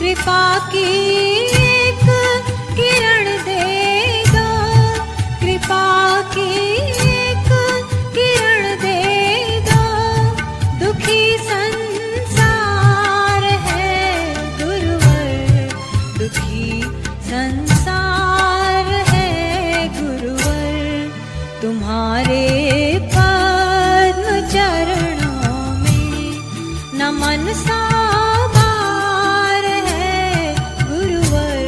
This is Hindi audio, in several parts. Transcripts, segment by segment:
कृपा की एक किरण दे दो, कृपा की एक किरण दे दो। दुखी संसार है गुरुवर, दुखी संसार है गुरुवर। तुम्हारे पद्म चरणों में नमन सौबार है गुरुवर,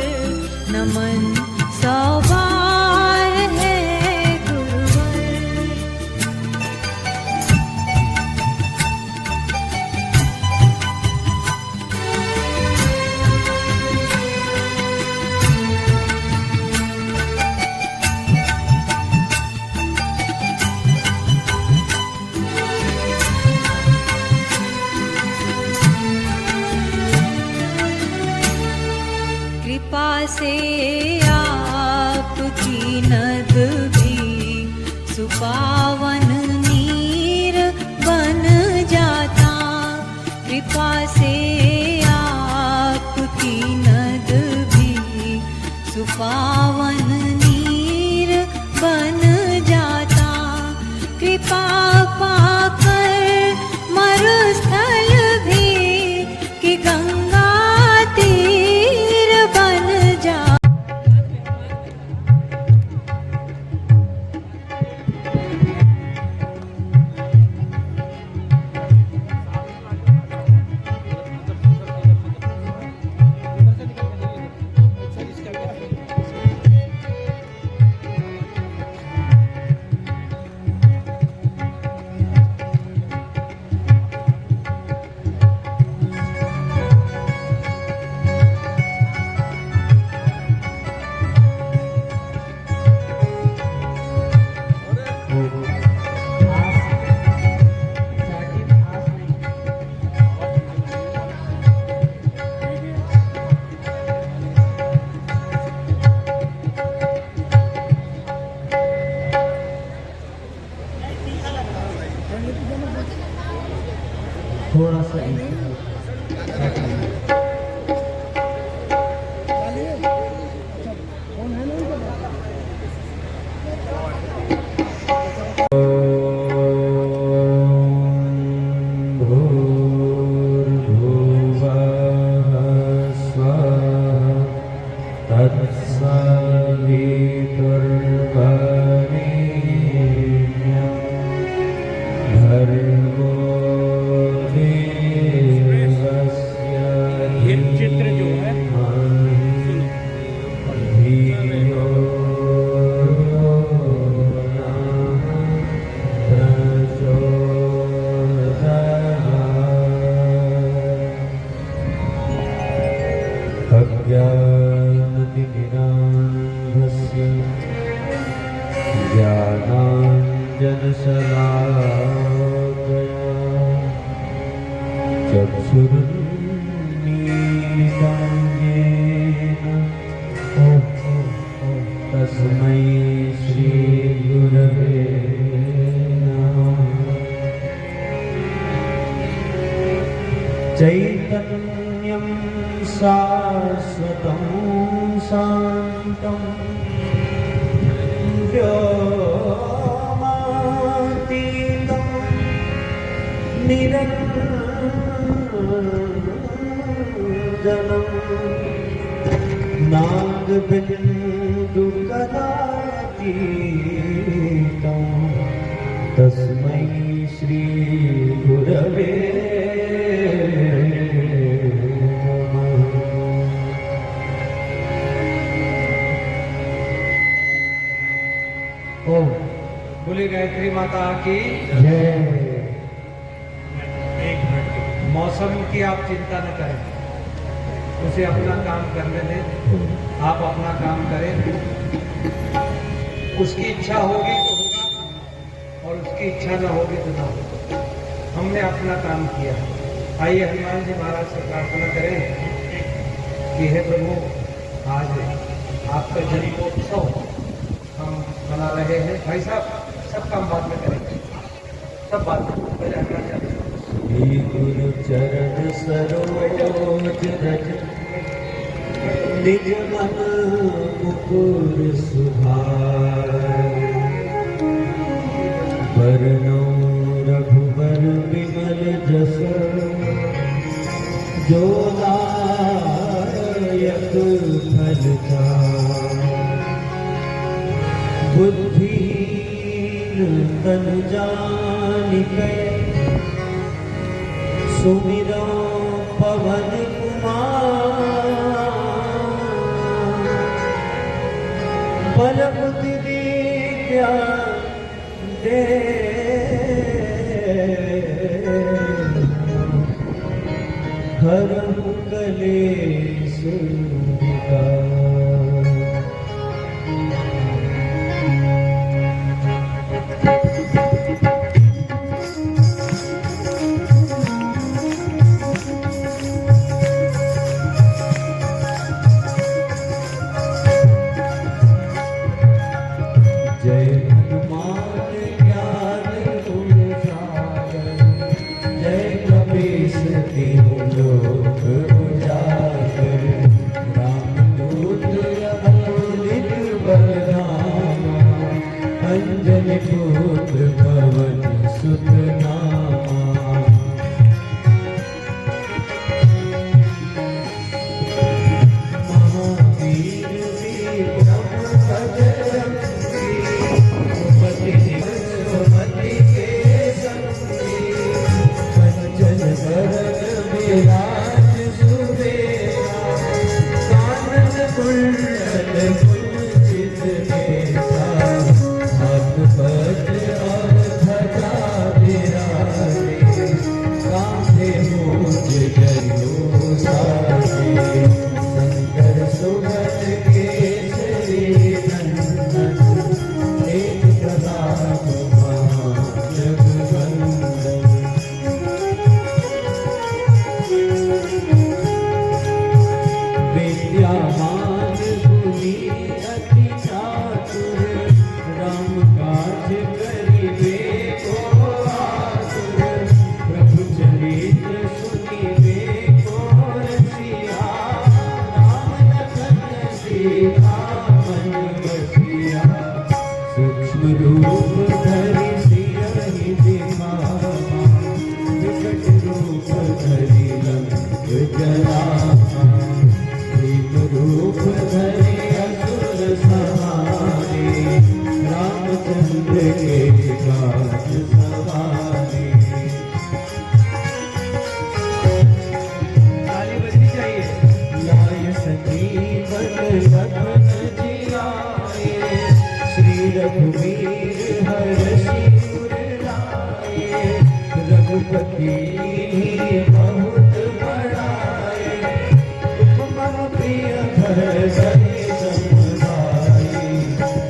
नमन सौबार है गुरुवर। कृपा से आपकी नद भी सुपावन नीर बन जाता, कृपा से आपकी नद भी सुपावन नीर बन जाता। कृपा पाकर मरुस्थल भी कि गंगा तीर बन जा। थोड़ा सा तस्मै श्री गुरवे नमः। चैतन्यं शाश्वतं शान्तं व्योमातीतं निरञ्जनं नागबिन्दुकलातीतं तस्मै श्री गुरवे नमः। बोली गायत्री माता की जय। मौसम की आप चिंता न करें, उसे अपना काम करने दें, आप अपना काम करें। उसकी इच्छा होगी तो होगा और उसकी इच्छा न होगी तो ना होगा। हमने अपना काम किया। आइए हनुमान जी महाराज से प्रार्थना करें कि हे प्रभु, आज आपका जन्मोत्सव हम मना रहे हैं। भाई साहब, सब काम बाद में करेंगे, सब बात में पहले हनुमान जी। गुरु चरण सरोज रज निज मन मुकुर सुधार बरनो रघुबर विमल जस जो दायक फल बुद्धिहीन तन जानिकै सुमिरो पवन कुमार बल बुद्धि विद्या दे हरहु कलेश विकार। जय हनुमान ज्ञान गुण सागर जय कपीस तिहु लोक उजागर रामदूत अतुलित बलधामा अंजनी पुत्र पवन सुत नामा। महावीर विक्रम बजरंगी सुमति के संगी कंचन बरन विराज सुबेरा कानन कुंडल कुंचित केसा हाथ पद्म और ध्वजा विराजे कांधे मूंज जनेऊ साजे शंकर सुमन केसरी नंदन एक प्रताप महाजगवंदन। विद्यावान गुणी अति चातुर राम काज करिबे को आतुर प्रभु चरित्र सुनिबे को रसिया राम लखन सीता मन बसिया सूक्ष्म रूप धरि सियहि दिखावा विकट रूप धरि लंक जरावा भीम रूप धरि असुर संहारे रामचंद्र के काज सवारे। ताली बजनी चाहिए। लाय संजीवन लखन जियाए श्री रघुवीर हरषि उर लाए रघुपति बहुत बड़ाए तुम प्रिय भरतहि समुदाय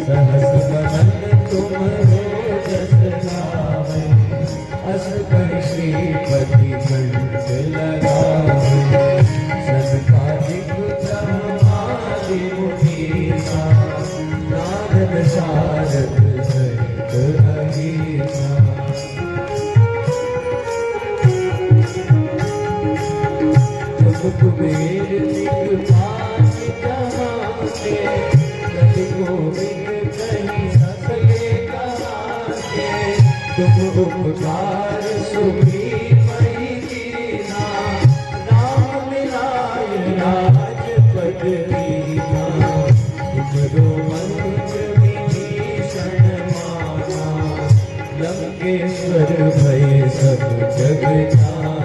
सहस बदन तुमरो जस गावै अस कहि श्रीपति कंठ लगावै सनकादिक ब्रह्मादि मुनीसा नारद सारद सहित अहिसा। कुबेर दिखपाल जमाते कति गोविंद कहि सकले गाते तुम उपकार सुग्रीवहि कीन्हा राम मिलाय राजपद दीन्हा तुमरो मंत्र विभीषण माना लंकेश्वर भय सब जग जाना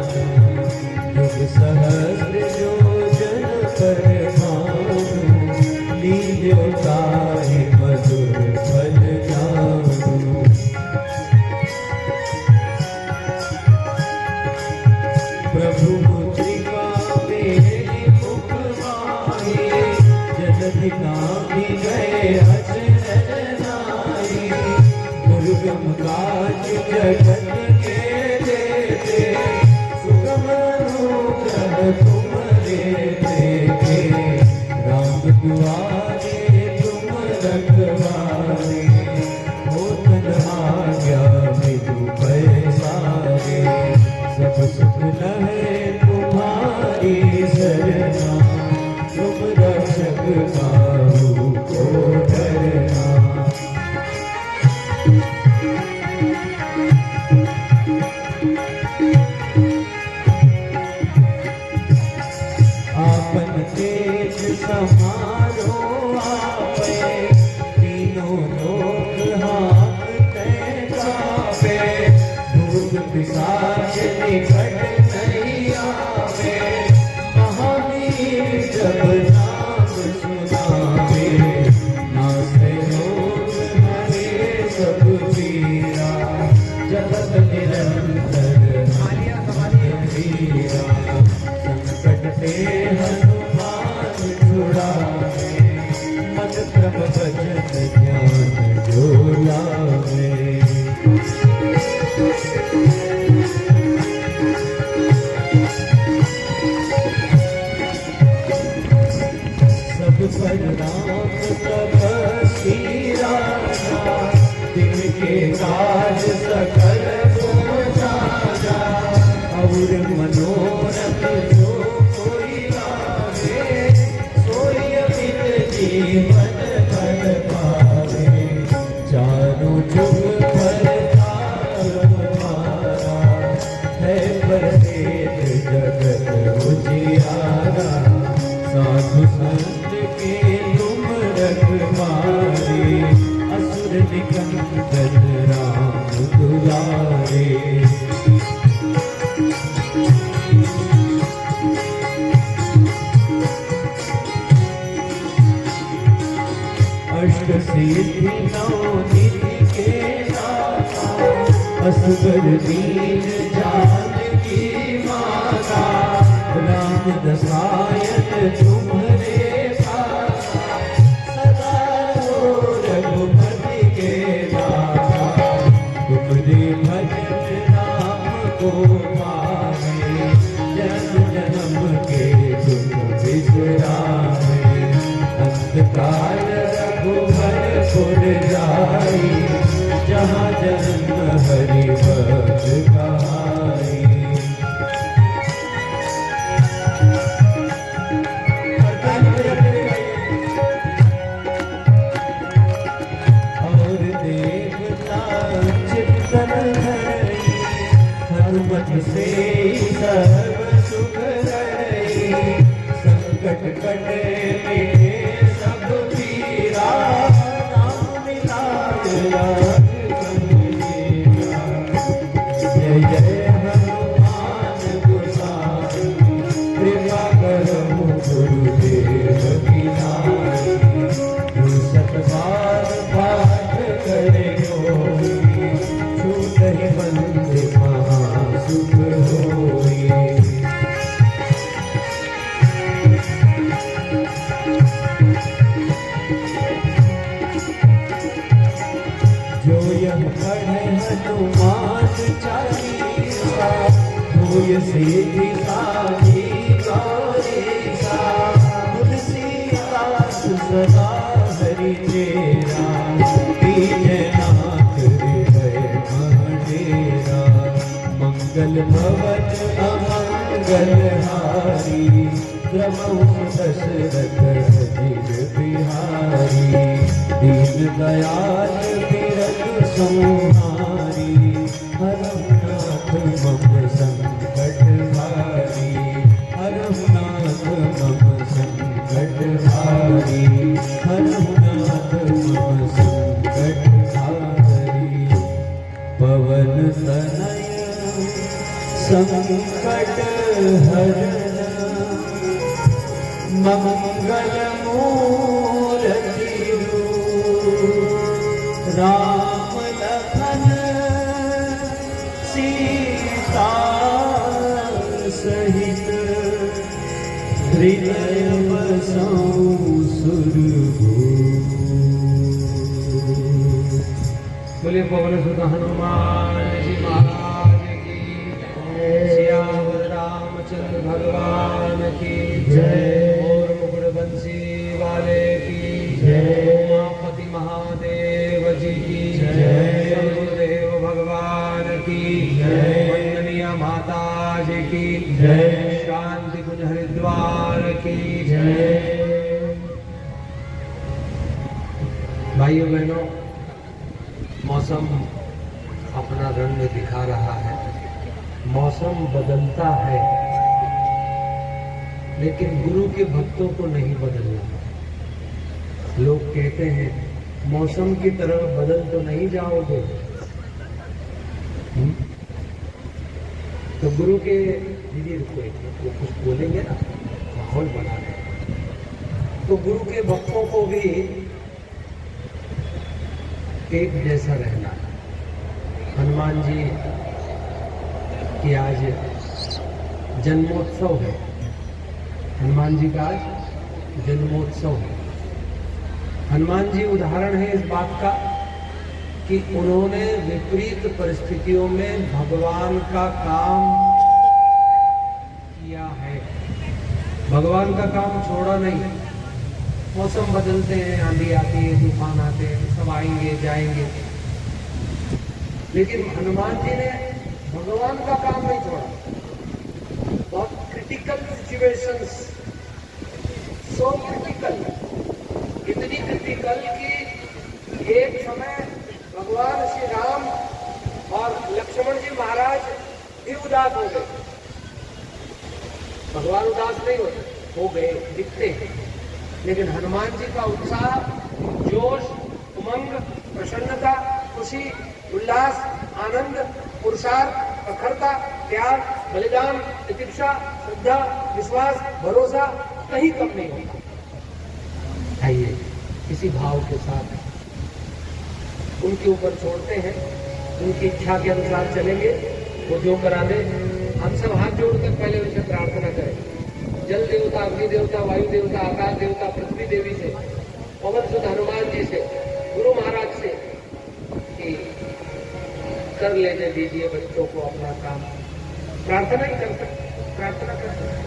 युग सहस्र योजन पर भानु लील्यो ताहि मधुर फल जानु। प्रभु मुद्रिका मेलि मुख माहि जलधि नाभि गए अचरज नाहि दुर्गम काज जगत के देते सुगम अनुग्रह तुम्हारे देते राम दुआरे तुम रखवारे होत न आज्ञा बिनु पैसारे सब सुख लहे तुम्हारी शरणा तुम संकट नहीं आवे, महावीर जब नाम सुनावे, नासे रोग हरे सब पीरा, जगत निरंतर वीरा, संकट से हनुमान छुड़ावे, मन क्रम भजन ध्यान जो लावे। सब पर राम तपस्वी राजा, दिन के काज सकल को साजा, और मनोरथ जो कोई लावे, सोई अमित जीवन फल पावे, चारों जुग फलता हमारा, है प्रसिद्ध जगत उजियारा, साधु संत के तुम रखवारे, असुर निकंदन राम दुलारे। अष्ट सिद्धि नौ निधि के दाता, असबर दीन जानकी माता, राम दसायन तुम्हारे पासा, सदा हो रघुपति के दाता, तुम्हारे भजन नाम को पावे, जन्म जन्म के तुम बिसरावे, अंतकाल रघुबर जाई, जहाँ जन्म हरि भक्त कहाई। और देवता चित्तन हरि, हनुमत से सर्व सुख हरि, संकट कटे मिटे सब पीरा, नाम मिलाया जय जय हनुमान गोसाई, कृपा करो गुरुदेव की नाई, जो सतबार पाठ करे कोई, छूट ही बंद महासुख होई। जो यह पढ़े हनुमान चालीसा, होय सिद्धि साधी गौरीसा, तुलसीदास सदा हरि चेरा, दीननाथ हृदय महडेरा, मंगल भवन अमंगल हारी, प्रभु दशरथ अजिर बिहारी, दीन दयाल बिरल संहारी, हरनाथ मम संकट हारी, हरनाथ मम संकट हारी, हरनाथ मम संकट हारी, पवन तनय संकट हरण, मंगल मूर्ति राम लखन सीता सहित, हृदय बसऊं सुरभूप। बोले पवन सुत हनुमान जी महाराज की, सियावर रामचंद्र भगवान की जय, और मुकुट बंसी वाले की जय, उमापति महादेव जी की जय, गुरुदेव भगवान की जय, वंदनीय माता जी की जय, शांति कुंज हरिद्वार की जय। भाइयों बहनों, मौसम अपना रंग दिखा रहा है, मौसम बदलता है, लेकिन गुरु के भक्तों को नहीं बदलना। लोग कहते हैं मौसम की तरह बदल तो नहीं जाओगे। तो गुरु के दीदी रुको एक मिनट, वो कुछ बोलेंगे ना, माहौल बना रहे। तो गुरु के भक्तों को भी एक जैसा रहना। हनुमान जी की आज जन्मोत्सव है, हनुमान जी का आज जन्मोत्सव है। हनुमान जी उदाहरण है इस बात का कि उन्होंने विपरीत परिस्थितियों में भगवान का काम किया है, भगवान का काम छोड़ा नहीं। मौसम बदलते हैं, आंधी आती है, तूफान आते हैं, सब आएंगे जाएंगे, लेकिन हनुमान जी ने भगवान का काम नहीं छोड़ा। बहुत क्रिटिकल सिचुएशंस, सो क्रिटिकल, इतनी क्रिटिकल कि एक समय भगवान श्री राम और लक्ष्मण जी महाराज भी उदास हो गए। भगवान उदास नहीं होते, हो गए, दिखते हैं, लेकिन हनुमान जी का उत्साह, जोश, उमंग, प्रसन्नता, खुशी, उल्लास, आनंद, पुरुषार्थ, प्रखरता, त्याग, बलिदान, प्रतीक्षा, श्रद्धा, विश्वास, भरोसा कहीं कम नहीं होता। आइए इसी भाव के साथ उनके ऊपर छोड़ते हैं, उनकी इच्छा के अनुसार चलेंगे, वो जो करा दे। हम सब हाथ जोड़कर पहले उनसे प्रार्थना करें, जल देवता, अग्नि देवता, वायु देवता, आकाश देवता, पृथ्वी देवी से, पवन सुत हनुमान जी से, गुरु महाराज से कि कर लेने दीजिए बच्चों को अपना काम। प्रार्थना ही कर सकते, प्रार्थना कर सकते।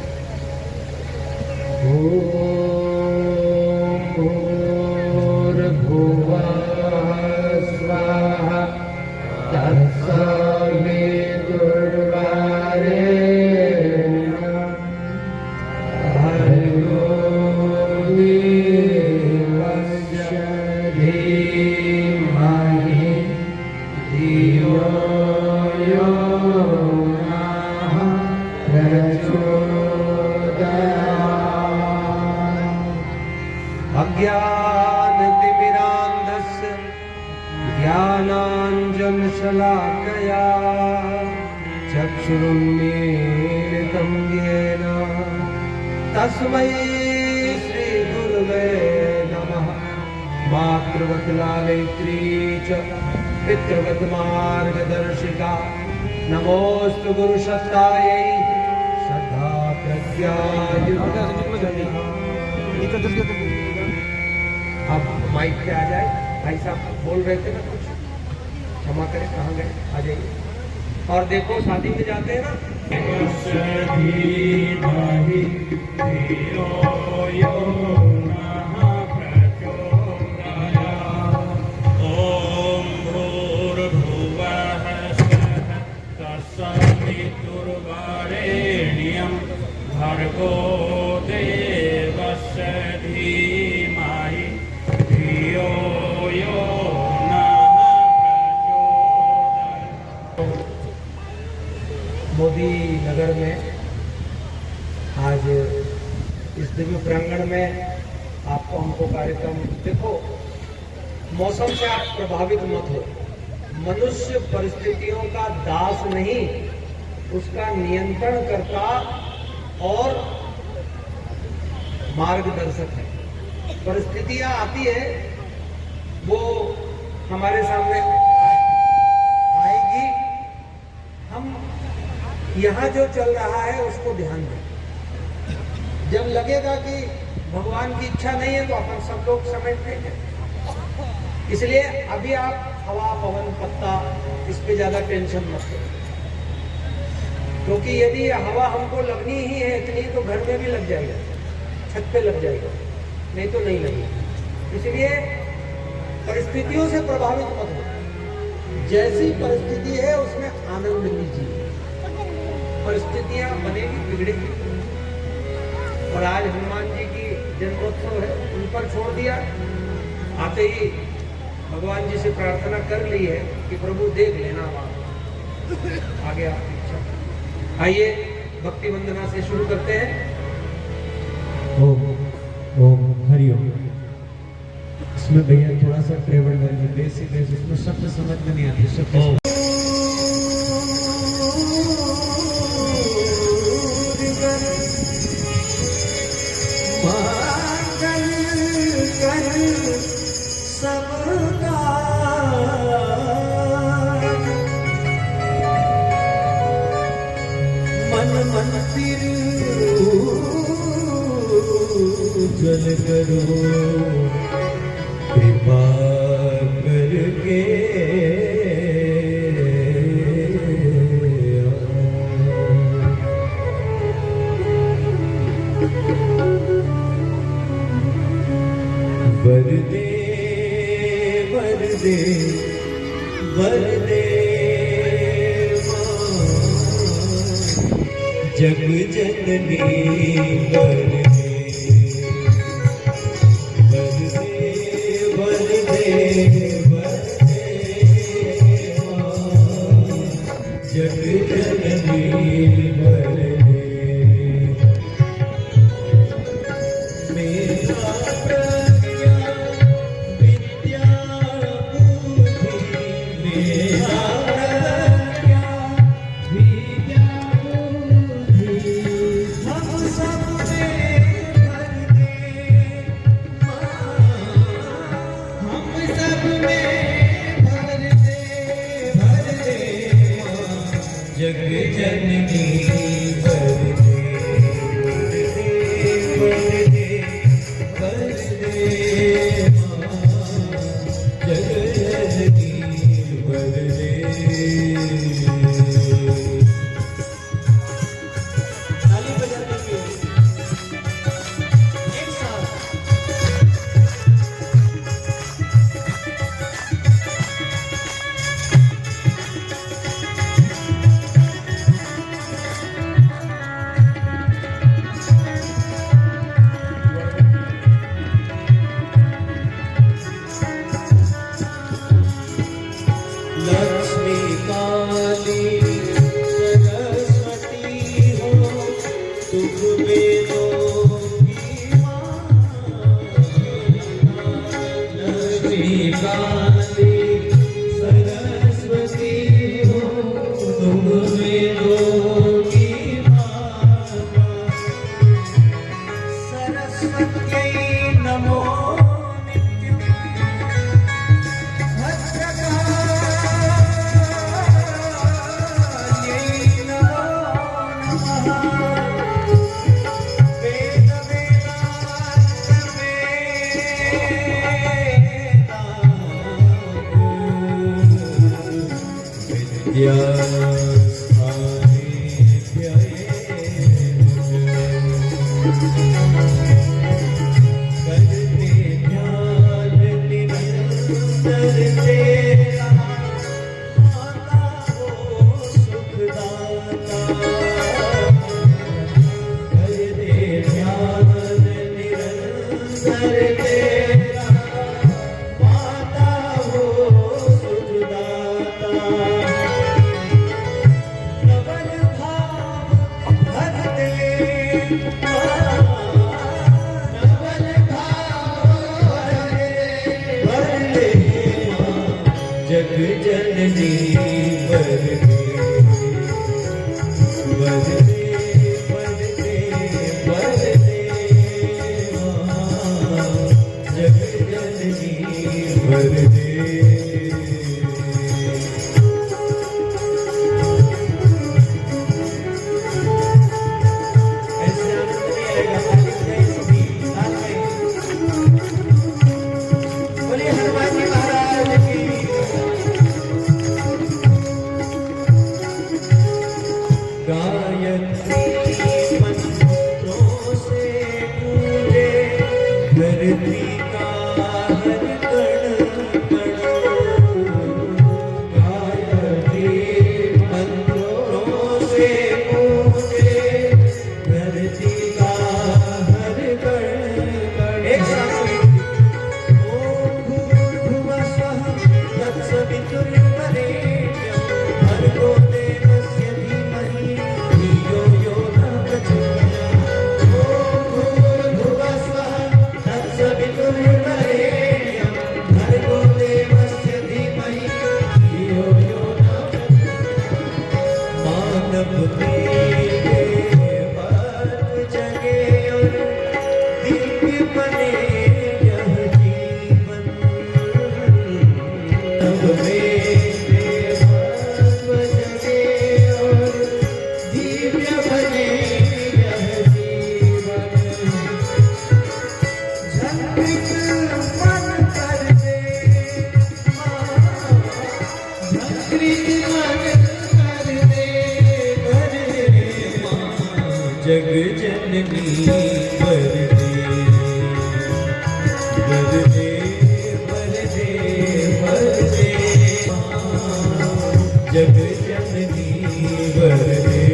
अज्ञानतिमिरान्धस्य ज्ञानाञ्जनशलाकया चक्षुरुन्मीलितं येन तस्मै श्रीगुरुवे नमः। मातृवत्लालयित्री च पितृवत्मार्गदर्शिका नमोऽस्तु गुरुसत्तायै श्रद्धा प्रज्ञा। अब माइक पे आ जाए, भाई साहब बोल रहे थे ना कुछ, क्षमा करें, कहाँ गए, आ जाइए। और देखो शादी में जाते हैं ना, ओम भूर्भुवः स्वः तत्सवितुर्वरेण्यं भर्गो देवस्य धीमहि धियो यो नः प्रचोदयात्। मोदी नगर में आज इस दिव्य प्रांगण में आपको हमको कार्यक्रम, देखो मौसम से आप प्रभावित मत हो। मनुष्य परिस्थितियों का दास नहीं, उसका नियंत्रण करता और मार्गदर्शक है। परिस्थितियां आती है, वो हमारे सामने आएगी, हम यहाँ जो चल रहा है उसको ध्यान दें। जब लगेगा कि भगवान की इच्छा नहीं है तो अपन सब लोग समेटते हैं। इसलिए अभी आप हवा, पवन, पत्ता, इस पे ज्यादा टेंशन मत करो, क्योंकि यदि हवा हमको लगनी ही है इतनी तो घर में भी लग जाएगा, छत पे लग जाएगा, नहीं तो नहीं लगेगा। इसलिए परिस्थितियों से प्रभावित मत हो, जैसी परिस्थिति है उसमें आनंद लीजिए। परिस्थितियां बनेगी, बिगड़ेगी। और आज हनुमान जी की जन्मोत्सव है, उन पर छोड़ दिया। आते ही भगवान जी से प्रार्थना कर ली है कि प्रभु देख लेना वहां आगे आपकी इच्छा। आइए भक्ति वंदना से शुरू करते हैं। ओम ओम हरि ओम। इसमें भैया थोड़ा सा ट्रेवल डालिए, बेसिक है, उसमें शब्द समझ में नहीं आते, शब्द मंदिर उज्जवल करो कृपा करके। वर दे वर दे वर दे जग जननी वर दे वर दे वर दे वर दे जग जननी वर दे। मेरा जग जननी वर दे वर दे वर दे जग जननी वर दे। ताली बजाते हुए एक साथ लक्ष्मी काली सरस्वती हो तुम वेदों की माँ। लक्ष्मी काली सरस्वती हो तुम वेदों की माता। सरस्वत्यै नमो नित्यं विद्या करते ध्यान निरंतर तेरा माता हो सुखदाता। करते ध्यान निरंतर तेरा माता हो सुखदाता। नवल भाव भर दे नवल भाव भर दे जग जननी वर दे वर दे वर दे वर दे जग जननी वर दे। ऐसे आनंद नहीं आएगा ताली बजाइए सभी साथ में। बोलिए हनुमान जी महाराज की। गायत्री मंत्रों से पूजे धरती का हर कण कण। गायत्री मंत्रों से पूजे धरती का जग जननी वरदे वरदे वरदे वरदे जग जननी वरदे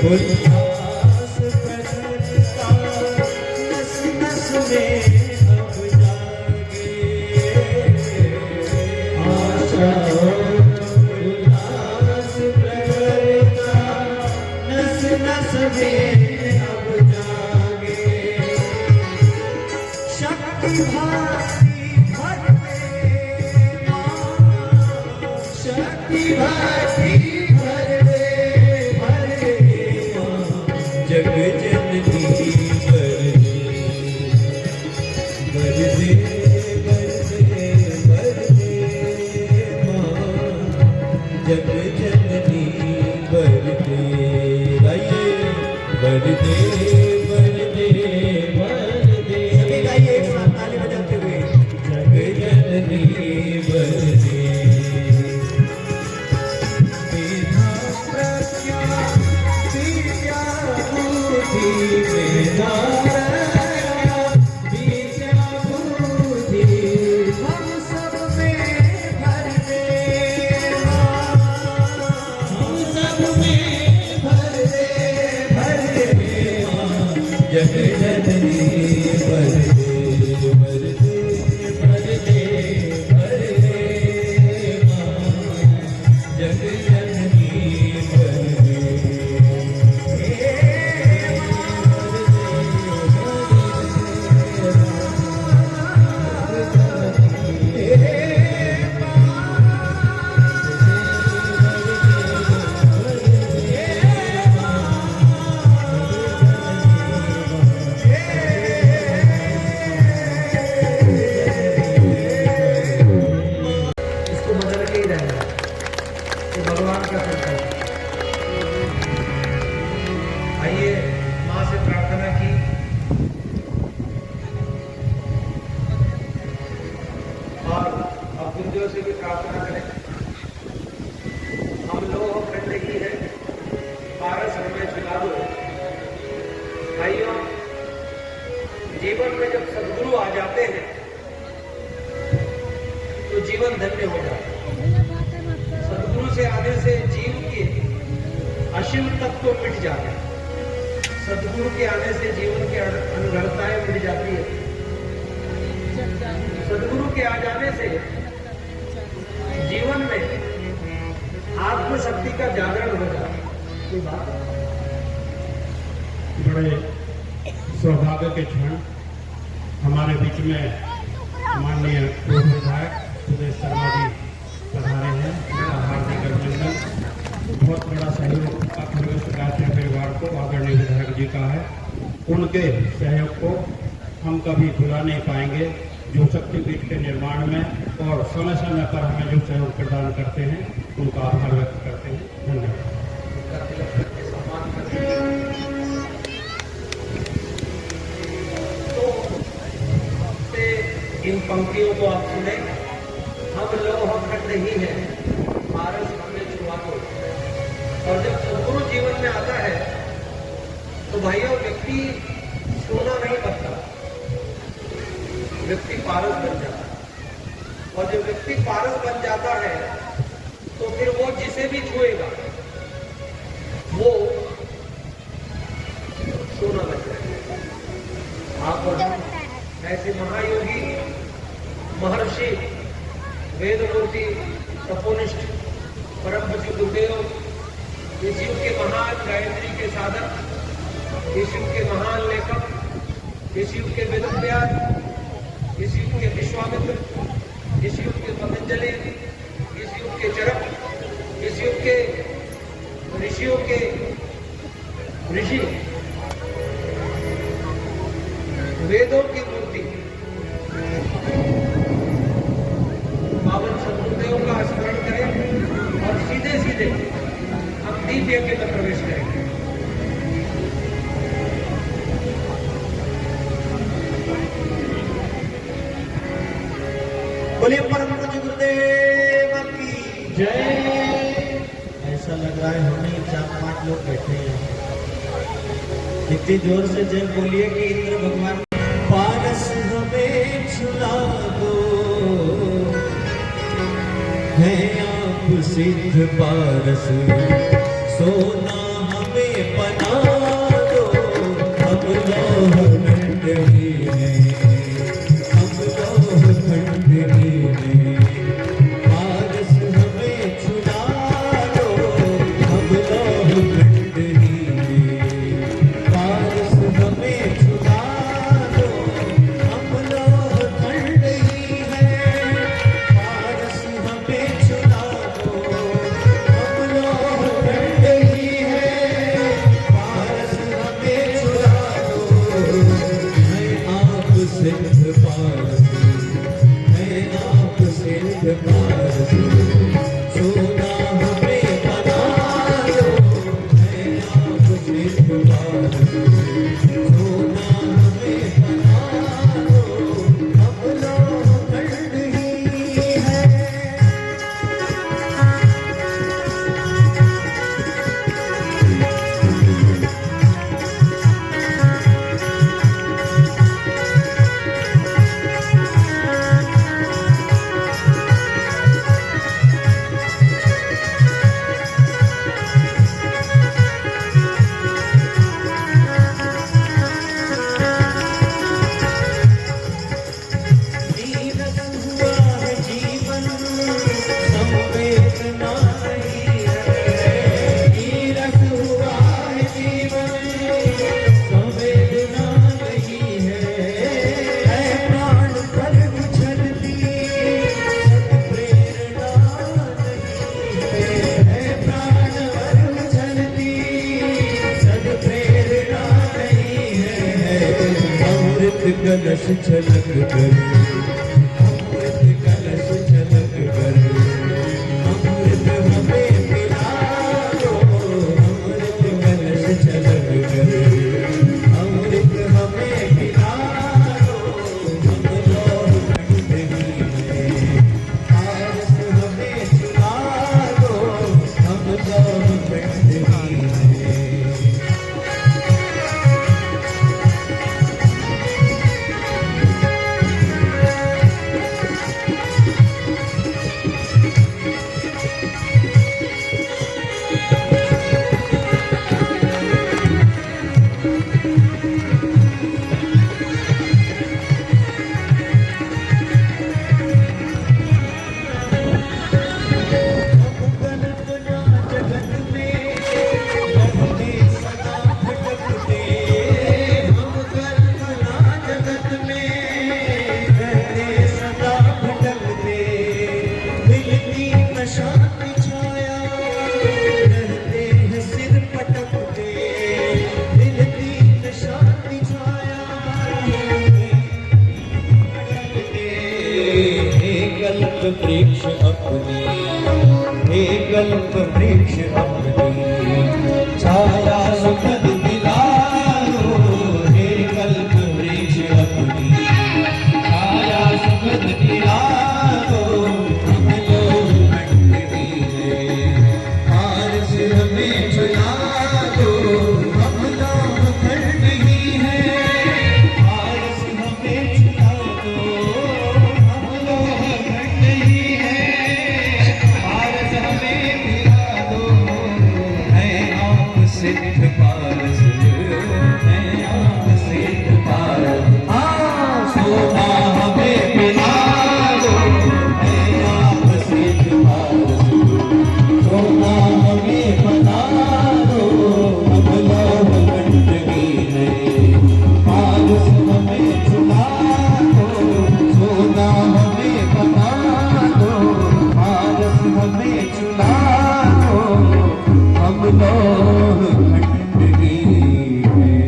उल्लास प्रसन्नता नस नस में अब जागे आशा उल्लास प्रसन्नता नस नस में अब जागे शक्ति भाती भरते मां शक्ति भाती जग जननी वरदे वरदे वरदे वरदे मां जग जननी वरदे गाइए वरदे वरदे वरदे सभी गाइए एक साथ ताली बजाते हुए जग जननी वरदे जग जननी वरदे वरदे वरदे वरदे मां जग जननी वरदे भगवान का संकल्प। आइए माँ से प्रार्थना की और अब गुरुदेव से भी प्रार्थना करें। हम लोग खंड ही है पारस हमें चुना दो। भाइयों, जीवन में जब सदगुरु आ जाते हैं तो जीवन धन्य हो जाता है। सदगुरु से आने से जीव के असीम तत्व मिट जाते हैं। सदगुरु के आने से जीवन की अनर्गलताएं मिट जाती है। सदगुरु के आ जाने से जीवन में आत्मशक्ति का जागरण हो जाता है। बड़े सौभाग्य के क्षण हमारे बीच में माननीय पूर्व विधायक सुदेश शर्मा जी पधारे हैं। उनका हार्दिक अभिनंदन। बहुत बड़ा सहयोग अखिल गायत्री परिवार को आदरणीय विधायक जी का है। उनके सहयोग को हम कभी भुला नहीं पाएंगे, जो शक्तिपीठ के निर्माण में और समय समय पर हमें जो सहयोग प्रदान करते हैं उनका आभार व्यक्त करते हैं। धन्यवाद। इन पंक्तियों को आप सुने। हम लोग खंड ही हैं, पारस हमें छुआ दो। और जब सदगुरु जीवन में आता है तो भाइयों व्यक्ति सोना नहीं बनता, व्यक्ति पारस बन जाता है। और जब व्यक्ति पारस बन जाता है भी छुएगा वो सोना बन जाएगा। आप और हम ऐसे महायोगी, महर्षि, वेदमूर्ति, तपोनिष्ठ, परम पूज्य गुरुदेव, इस युग के महान गायत्री के साधक, इस युग के महान लेखक, इस युग के वेदव्यास, इस युग के विश्वामित्र, इस युग के पतंजलि, इस युग के चरक, इस युग के ऋषियों के ऋषि, वेदों की मूर्ति, पावन सदगुरुदेव का स्मरण करें और सीधे सीधे हम दीप यज्ञ में प्रवेश करेंगे। बोलिए परम पूज्य गुरुदेव की जय। ऐसा लग रहा है हमें 4-5 लोग बैठे हैं। इतनी जोर से जय बोलिए कि इंद्र भगवान पारस हमें छुड़ा दो, है आप सिद्ध पारस, सोना हमें बना दो, हम लोह खंड ही हैं, हम लोह खंड ही हैं, पारस हमें छुड़ा दो, हम लोह खंड ही हैं, पारस हमें छुड़ा दो, हम लोह खंड ही हैं, पारस हमें छुड़ा दो, हम लोह खंड ही हैं, पारस हमें छुड़ा दो, मैं आप सिद्ध पारस, मैं आप सिद्ध पारस, सोना हमें बना दो, मैं आप सिद्ध पारस, सोना हमें बना दो, हम लोह खंड ही हैं। नीरस हुआ है जीवन, संवेदना नहीं है, नीरस हुआ है जीवन, संवेदना नहीं है प्राण पर उछलती सत्प्रेरणा नहीं है प्राण पर उछलती सत्प्रेरणा नहीं है, अमृत कलश छलक कर, अमृत कलश छलक कर, अमृत हमें पिला दो, अमृत कलश छलक कर, अमृत हमें पिला दो, हम लोह खंड ही हैं, पारस हमें छुड़ा दो, हम लोह खंड ही हैं। वृक्ष अपनी, हे कल्प वृक्ष अपनी, छाया सुखद दिलाओ, हे कल्प वृक्ष अपनी, छाया सुखद दिलाओ, हम लोग खंड ही हैं, पारस हमें छुड़ा दो, हम लोग खंड ही हैं, पारस हमें छुड़ा दो, हम लोग खंड ही हैं, पारस हमें पिला हमें चुना लो, हम लोग खंडगी है।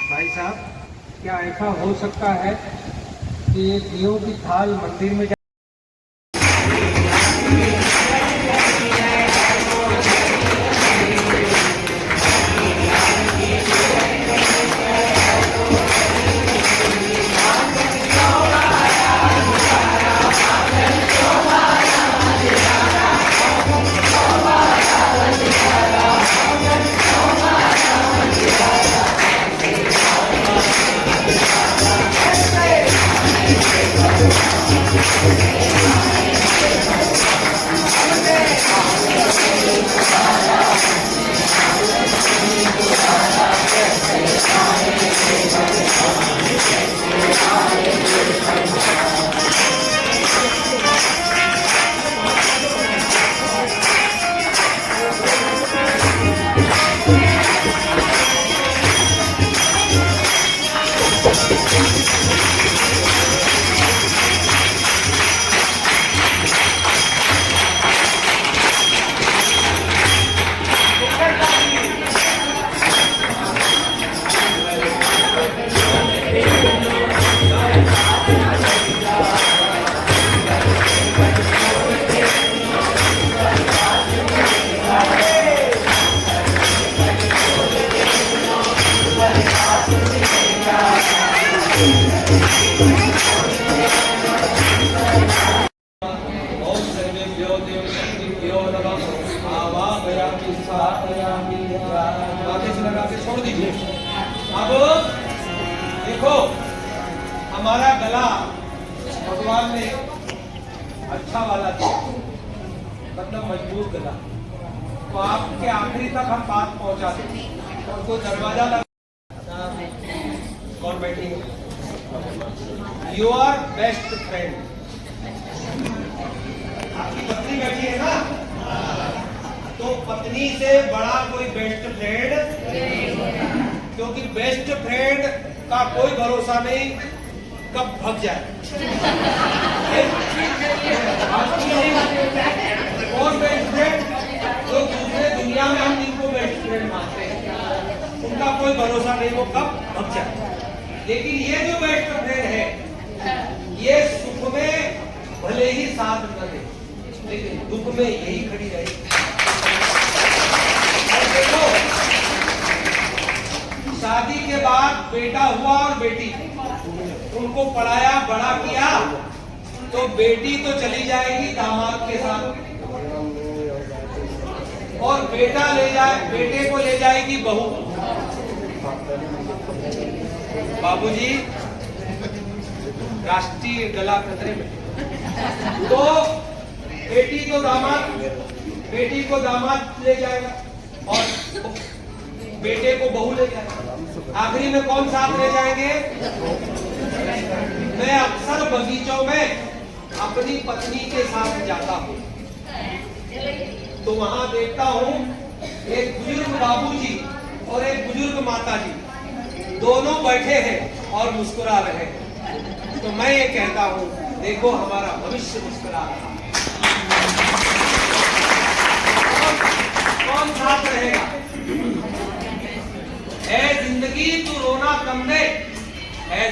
भाई साहब, क्या ऐसा हो सकता है कि ये दियों की थाल मंदिर में छोड़ दीजिए। अब देखो, हमारा गला भगवान ने अच्छा वाला दिया, मतलब मजबूत गला, तो आपके आखिरी तक हम बात पहुंचा दें। और कोई दरवाजा लगा, कौन बैठी है? योर बेस्ट फ्रेंड, आपकी पत्नी बैठी है ना, तो पत्नी से बड़ा कोई बेस्ट फ्रेंड, क्योंकि बेस्ट फ्रेंड का कोई भरोसा नहीं कब भग जाए। कौन बेस्ट फ्रेंड? जो दूसरे दुनिया में हम जिनको बेस्ट फ्रेंड मानते हैं, उनका कोई भरोसा नहीं वो कब भग जाए। लेकिन ये जो बेस्ट फ्रेंड है, ये सुख में भले ही साथ न दे, लेकिन दुख में यही खड़ी रहेगी। देखो, शादी के बाद बेटा हुआ और बेटी, उनको पढ़ाया बड़ा किया, तो बेटी तो चली जाएगी दामाद के साथ, और बेटे को ले जाएगी बहू। बाबूजी, राष्ट्रीय गला खतरे में, तो बेटी को दामाद ले जाएगा और बेटे को बहू ले जाएगा। आखिरी में कौन साथ ले जाएंगे? मैं अक्सर बगीचों में अपनी पत्नी के साथ जाता हूँ, तो वहां देखता हूँ एक बुजुर्ग बाबूजी और एक बुजुर्ग माताजी दोनों बैठे हैं और मुस्कुरा रहे हैं। तो मैं ये कहता हूँ, देखो हमारा भविष्य मुस्कुरा रहा है। कौन साथ रहेगा? है जिंदगी तू रोना कम दे, है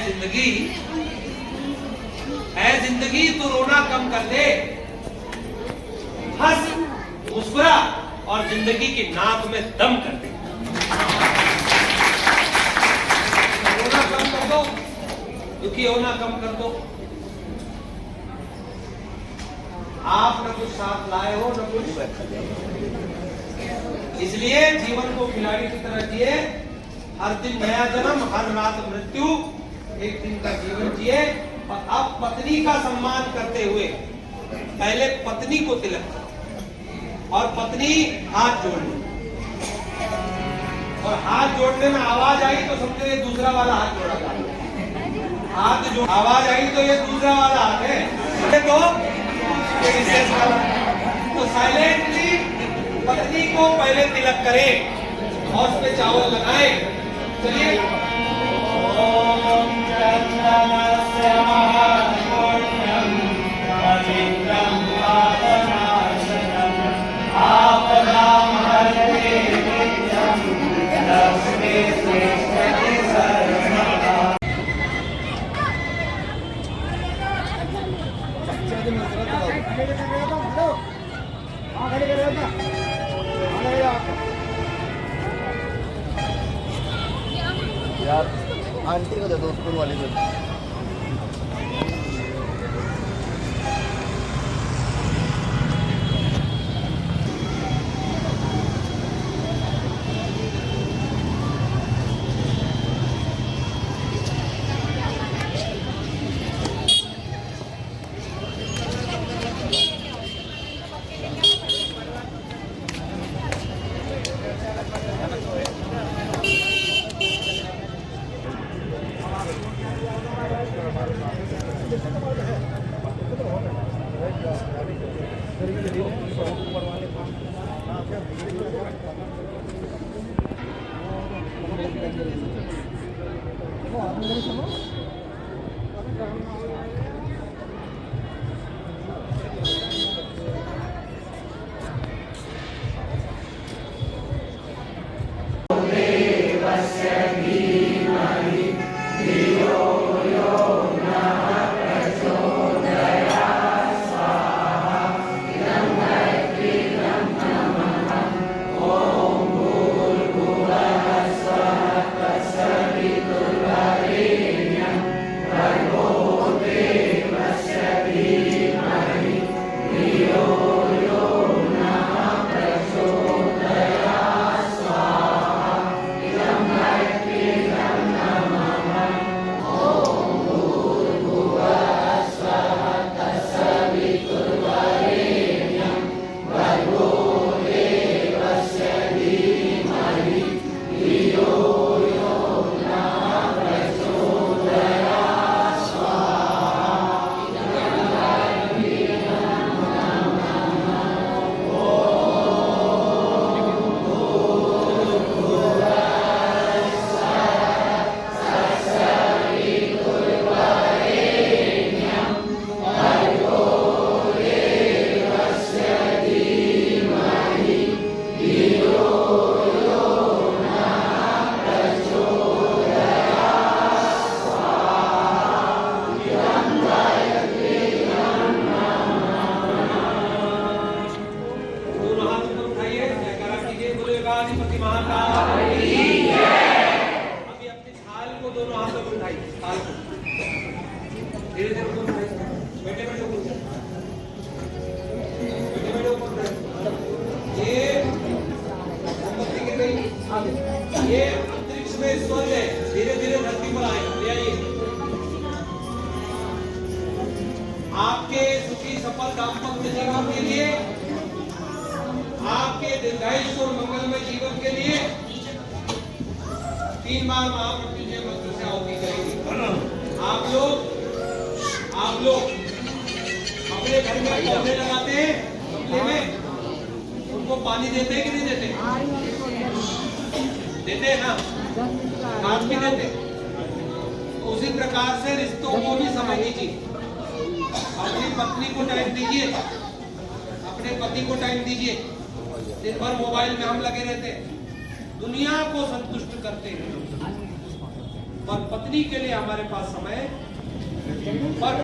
जिंदगी तू रोना कम कर दे, हंस मुस्कुरा और जिंदगी की नाक में दम कर दे। रोना कम कर दो, दुखी होना कम कर दो। आप न कुछ साथ लाए हो न कुछ, इसलिए जीवन को खिलाड़ी की तरह जिए। हर दिन नया जन्म, हर रात मृत्यु, एक दिन का जीवन जिए। और अब पत्नी का सम्मान करते हुए पहले पत्नी को तिलक करो और पत्नी हाथ जोड़ लो, और हाथ जोड़ने में आवाज आई तो समझो ये दूसरा वाला हाथ जोड़ा जाए। हाथ जो आवाज आई तो ये दूसरा वाला हाथ है, तो साइलेंटली पत्नी को पहले तिलक करें और उस पे चावल लगाएं। चलिए। यार आंटी को दे दो स्पून वाली को। ये अंतरिक्ष में स्वर्ग है, धीरे धीरे धरती पर आए, ले आइए। आपके सुखी सफल दाम्पत्य जीवन के लिए, आपके दीर्घायुष्य और मंगलमय जीवन के लिए 3 बार महामृत्युंजय मंत्र से आहुति करेंगे। आप लोग अपने घर में पौधे लगाते हैं, गमले में, उनको पानी देते हैं कि नहीं देते? देते हैं ना, खाद भी देते। उसी प्रकार से रिश्तों को भी समय दीजिए। अपनी पत्नी को टाइम दीजिए, अपने पति को टाइम दीजिए। दिन भर मोबाइल में हम लगे रहते हैं, दुनिया को संतुष्ट करते हैं, पर पत्नी के लिए हमारे पास समय पर